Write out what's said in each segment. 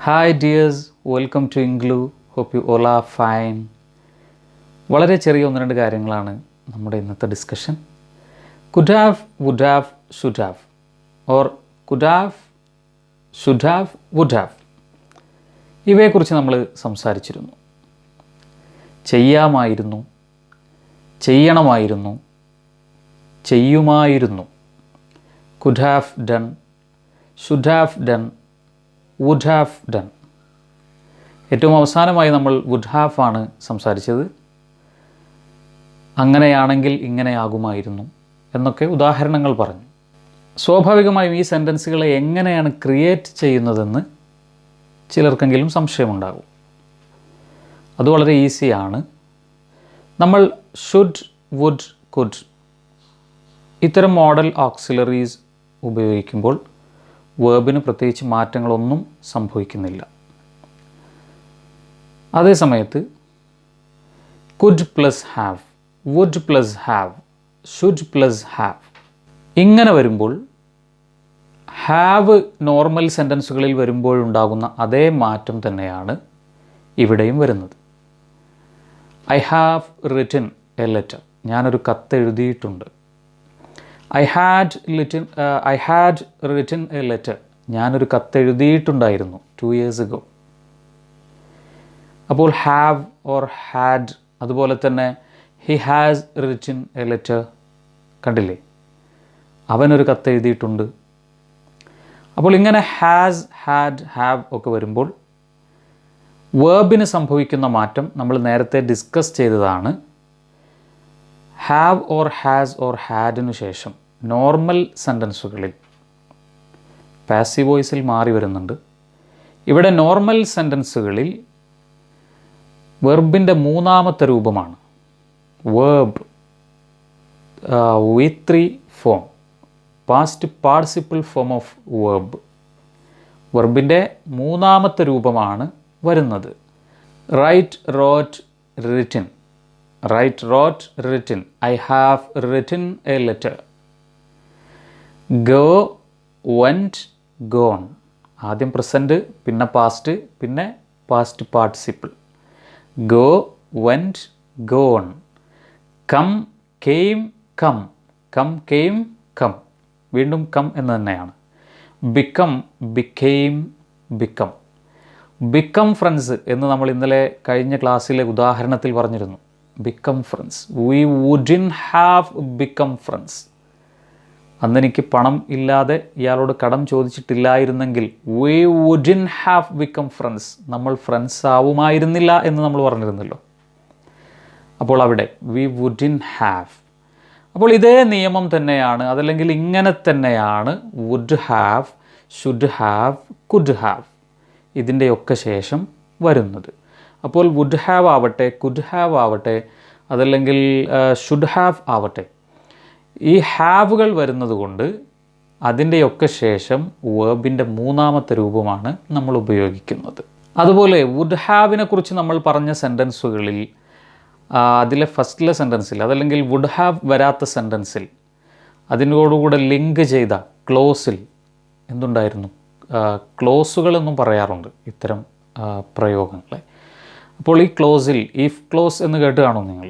Hi dears, welcome to Englu. Hope you all are fine. വളരെ ചെറിയ ഒന്ന് രണ്ട് കാര്യങ്ങളാണ് നമ്മുടെ ഇന്നത്തെ discussion. Could have, would have, should have or could have, should have, would have ഇവയെക്കുറിച്ച് നമ്മൾ സംസാരിച്ചിരുന്നു. ചെയ്യാമായിരുന്നു, ചെയ്യണമായിരുന്നു, ചെയ്യുമായിരുന്നു. Could have done, should have done, would have done. ഏറ്റവും അവസാനമായി നമ്മൾ വുഡ് ഹാവ് ആണ് സംസാരിച്ചത്. അങ്ങനെയാണെങ്കിൽ ഇങ്ങനെയാകുമായിരുന്നു എന്നൊക്കെ ഉദാഹരണങ്ങൾ പറഞ്ഞു. സ്വാഭാവികമായും ഈ സെൻറ്റൻസുകളെ എങ്ങനെയാണ് ക്രിയേറ്റ് ചെയ്യുന്നതെന്ന് ചിലർക്കെങ്കിലും സംശയമുണ്ടാകും. അത് വളരെ ഈസിയാണ്. നമ്മൾ ഷുഡ്, വുഡ്, കുഡ് ഇത്തരം മോഡൽ ഓക്സിലറീസ് ഉപയോഗിക്കുമ്പോൾ വേർബിന് പ്രത്യേകിച്ച് മാറ്റങ്ങളൊന്നും സംഭവിക്കുന്നില്ല. അതേസമയത്ത് could plus have, would plus have, should plus have ഇങ്ങനെ വരുമ്പോൾ ഹാവ് നോർമൽ സെൻറ്റൻസുകളിൽ വരുമ്പോഴുണ്ടാകുന്ന അതേ മാറ്റം തന്നെയാണ് ഇവിടെയും വരുന്നത്. I have written a letter, ഞാനൊരു കത്ത് എഴുതിയിട്ടുണ്ട്. I had written a letter, ഞാനൊരു കത്ത് എഴുതിയിട്ടുണ്ടായിരുന്നു 2 years ago. അപ്പോൾ ഹാവ് ഓർ ഹാഡ്, അതുപോലെ തന്നെ he has written a letter, കണ്ടില്ലേ, അവനൊരു കത്ത് എഴുതിയിട്ടുണ്ട്. അപ്പോൾ ഇങ്ങനെ ഹാസ്, ഹാഡ്, ഹാവ് ഒക്കെ വരുമ്പോൾ വേർബിന് സംഭവിക്കുന്ന മാറ്റം നമ്മൾ നേരത്തെ ഡിസ്കസ് ചെയ്തതാണ്. ഹാവ് ഓർ ഹാസ് ഓർ ഹാഡിനു ശേഷം നോർമൽ സെൻറ്റൻസുകളിൽ പാസീവ് വോയിസിൽ മാറി വരുന്നുണ്ട്. ഇവിടെ നോർമൽ സെൻറ്റൻസുകളിൽ വെർബിൻ്റെ മൂന്നാമത്തെ രൂപമാണ് verb V3 form, past participle form of verb. വെർബിൻ്റെ മൂന്നാമത്തെ രൂപമാണ് വരുന്നത്. Write, wrote, written. Write, wrote, written. I have written a letter. Go, went, gone. ആദ്യം പ്രസൻറ്റ്, പിന്നെ പാസ്റ്റ്, പിന്നെ past participle. Go, went, gone. Come, came, come. Come, came, come. വീണ്ടും come എന്ന് തന്നെയാണ്. Become, became, become. Become friends എന്ന് നമ്മൾ ഇന്നലെ കഴിഞ്ഞ ക്ലാസ്സിലെ ഉദാഹരണത്തിൽ പറഞ്ഞിരുന്നു. Become friends. We wouldn't have become friends. അന്നെനിക്ക് പണം ഇല്ലാതെ ഇയാളോട് കടം ചോദിച്ചിട്ടില്ലായിരുന്നെങ്കിൽ we wouldn't have become friends, നമ്മൾ ഫ്രണ്ട്സ് ആവുമായിരുന്നില്ല എന്ന് നമ്മൾ പറഞ്ഞിരുന്നല്ലോ. അപ്പോൾ അവിടെ വി വുഡിൻ ഹാവ്. അപ്പോൾ ഇതേ നിയമം തന്നെയാണ്, അതല്ലെങ്കിൽ ഇങ്ങനെ തന്നെയാണ് would have, should have, could have ഇതിൻ്റെയൊക്കെ ശേഷം വരുന്നത്. അപ്പോൾ വുഡ് ഹാവ് ആവട്ടെ, കുഡ് ഹാവ് ആവട്ടെ, അതല്ലെങ്കിൽ ഷുഡ് ഹാവ് ആവട്ടെ, ഈ ഹാവുകൾ വരുന്നത് കൊണ്ട് അതിൻ്റെയൊക്കെ ശേഷം വേർബിൻ്റെ മൂന്നാമത്തെ രൂപമാണ് നമ്മൾ ഉപയോഗിക്കുന്നത്. അതുപോലെ വുഡ് ഹാവിനെ കുറിച്ച് നമ്മൾ പറഞ്ഞ സെൻറ്റൻസുകളിൽ അതിലെ ഫസ്റ്റിലെ സെൻറ്റൻസിൽ, അതല്ലെങ്കിൽ വുഡ് ഹാവ് വരാത്ത സെൻറ്റൻസിൽ അതിനോടുകൂടെ ലിങ്ക് ചെയ്ത ക്ലോസിൽ എന്തുണ്ടായിരുന്നു? ക്ലോസുകളെന്നും പറയാറുണ്ട് ഇത്തരം പ്രയോഗങ്ങളെ. അപ്പോൾ ഈ ക്ലോസിൽ ഇഫ് ക്ലോസ് എന്ന് കേട്ട് കാണും നിങ്ങൾ.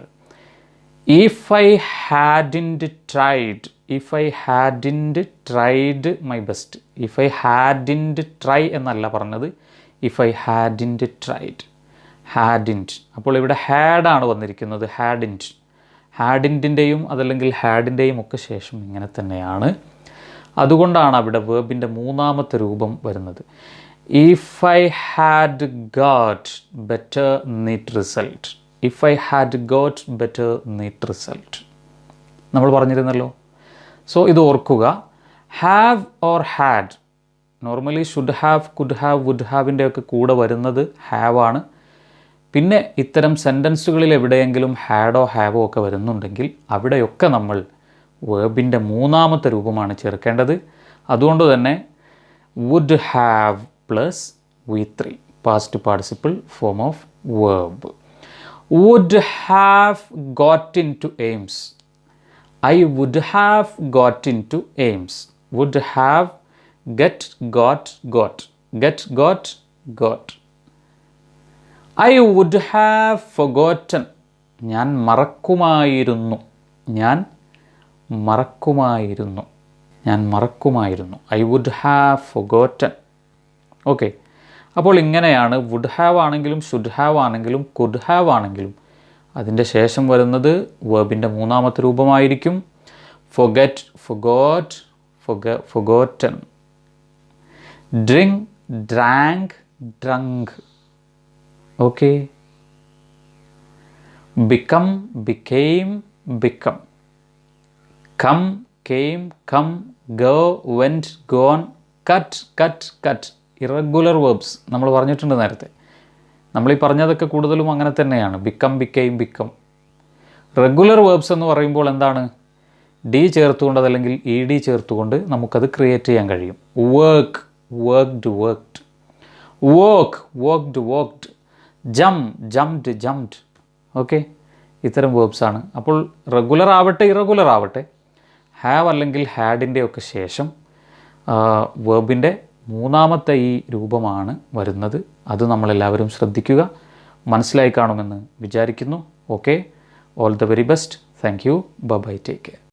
If I ഹാഡിൻറ്റ് tried, if I ഹാഡിൻറ്റ് tried my best. If I ഹാഡിൻറ്റ് try എന്നല്ല പറഞ്ഞത്, ഇഫ് ഐ ഹാഡിൻറ്റ് ട്രൈഡ്. ഹാഡിൻറ്റ്, അപ്പോൾ ഇവിടെ ഹാഡാണ് വന്നിരിക്കുന്നത്, ഹാഡിൻറ്റ്. ഹാഡിൻറ്റിൻ്റെയും അതല്ലെങ്കിൽ ഹാഡിൻ്റെയും ഒക്കെ ശേഷം ഇങ്ങനെ തന്നെയാണ്. അതുകൊണ്ടാണ് അവിടെ വേർബിൻ്റെ മൂന്നാമത്തെ രൂപം വരുന്നത്. If I had got better NEET result. If I had got better NEET result നമ്മൾ പറഞ്ഞിരുന്നല്ലോ. സോ ഇത് ഓർക്കുക. Have or had normally should have, could have, would ഹാവിൻ്റെ ഒക്കെ കൂടെ വരുന്നത് ഹാവ് ആണ്. പിന്നെ ഇത്തരം സെൻറ്റൻസുകളിൽ എവിടെയെങ്കിലും ഹാഡോ ഹാവോ ഒക്കെ വരുന്നുണ്ടെങ്കിൽ അവിടെയൊക്കെ നമ്മൾ വേർബിൻ്റെ മൂന്നാമത്തെ രൂപമാണ് ചേർക്കേണ്ടത്. അതുകൊണ്ട് തന്നെ would have plus V3 past participle form of verb. would have got into AIIMS. I would have got into AIIMS. Would have, get, got, got. Get, got, got. I would have forgotten. ഞാൻ മറക്കുമായിരുന്നു. ഞാൻ മറക്കുമായിരുന്നു. ഞാൻ മറക്കുമായിരുന്നു. I would have forgotten. Okay, അപ്പോൾ ഇങ്ങനെയാണ് would have ആണെങ്കിലും should have ആണെങ്കിലും could have ആണെങ്കിലും അതിൻ്റെ ശേഷം വരുന്നത് വേർബിൻ്റെ മൂന്നാമത്തെ രൂപമായിരിക്കും. forget, forgot, forgotten. drink, drank, drunk. okay. become, became, become. come, came, come. go, went, gone. cut, cut, cut. Irregular verbs നമ്മൾ പറഞ്ഞിട്ടുണ്ട് നേരത്തെ. നമ്മളീ പറഞ്ഞതൊക്കെ കൂടുതലും അങ്ങനെ തന്നെയാണ്. become, became, become. Regular verbs എന്ന് പറയുമ്പോൾ എന്താണ്? ഡി ചേർത്തുകൊണ്ട് അതല്ലെങ്കിൽ ഇ ഡി ചേർത്തുകൊണ്ട് നമുക്കത് ക്രിയേറ്റ് ചെയ്യാൻ കഴിയും. Work, worked, worked. Walk, walked, walked. Jump, jumped, jumped. Okay, ഇത്തരം വേർബ്സാണ്. അപ്പോൾ റെഗുലർ ആവട്ടെ ഇറഗുലർ ആവട്ടെ, ഹാവ് അല്ലെങ്കിൽ ഹാഡിൻ്റെ ഒക്കെ ശേഷം വേർബിൻ്റെ മൂന്നാമത്തെ ഈ രൂപമാണ് വരുന്നത്. അത് നമ്മളെല്ലാവരും ശ്രദ്ധിക്കുക. മനസ്സിലായി കാണുമെന്ന് വിചാരിക്കുന്നു. Okay, all the very best. Thank you. Bye bye, take care.